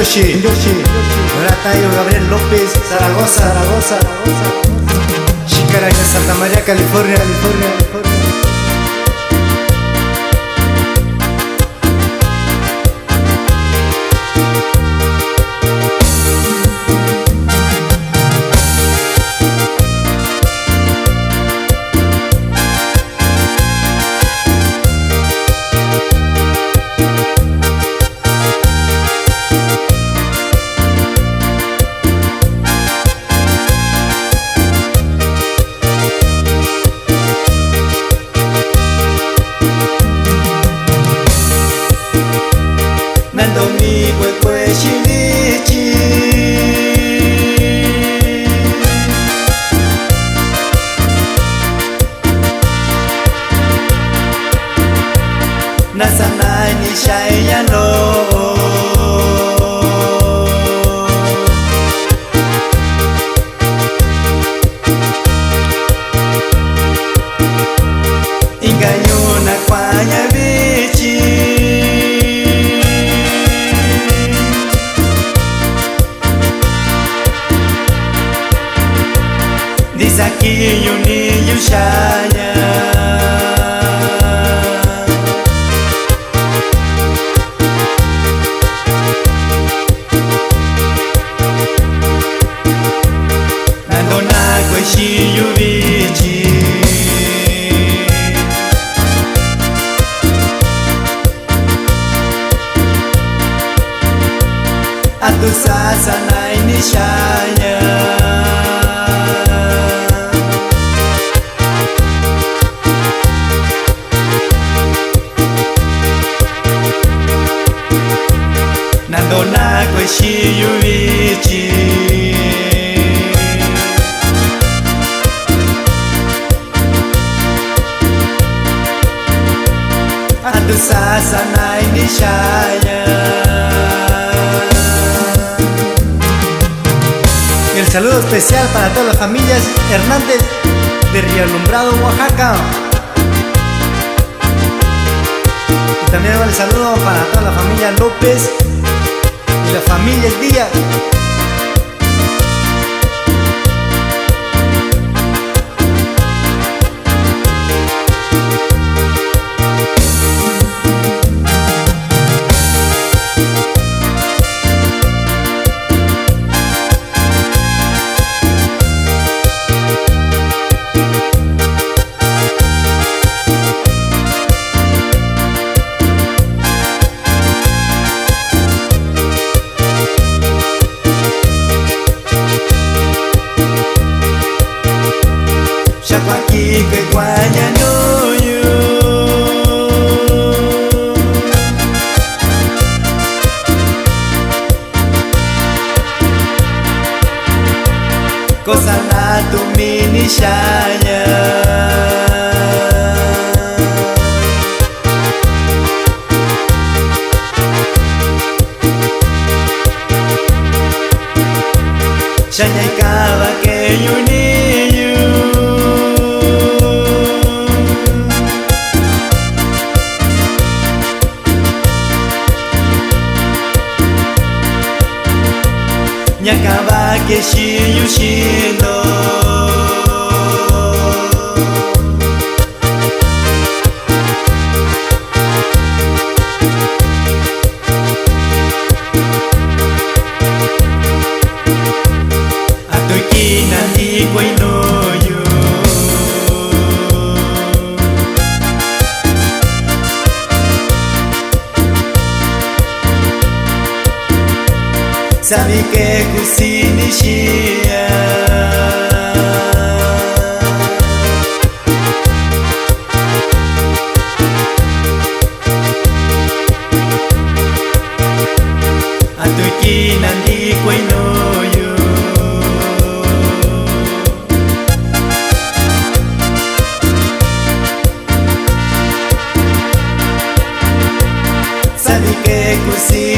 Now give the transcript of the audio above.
Hiroshi, Yoratayo, Gabriel López, Zaragoza, Shikara, Santa María, California. Nandomi kwe shinichi Nasanai ni shayano Ingayuna kwanya bichi Disaki yuni yushaya Nandona kweshi yubichi Atu sasa nainishaya Nandona kweshi yubichi Atu sasa nainishaya. Y el saludo especial para todas las familias Hernández de Río Alumbrado, Oaxaca. Y también el saludo para toda la familia López y la familia Díaz. Shakwaki kwe kwanya noyu Kosa na tumini shaya Shanya ikawa ke yuniyu Nyakaba keshi yushindo Atoiki nandi kwainoyu Sabi que kusinishia Atoiki nandi kwainoyu Sabi que kusinishia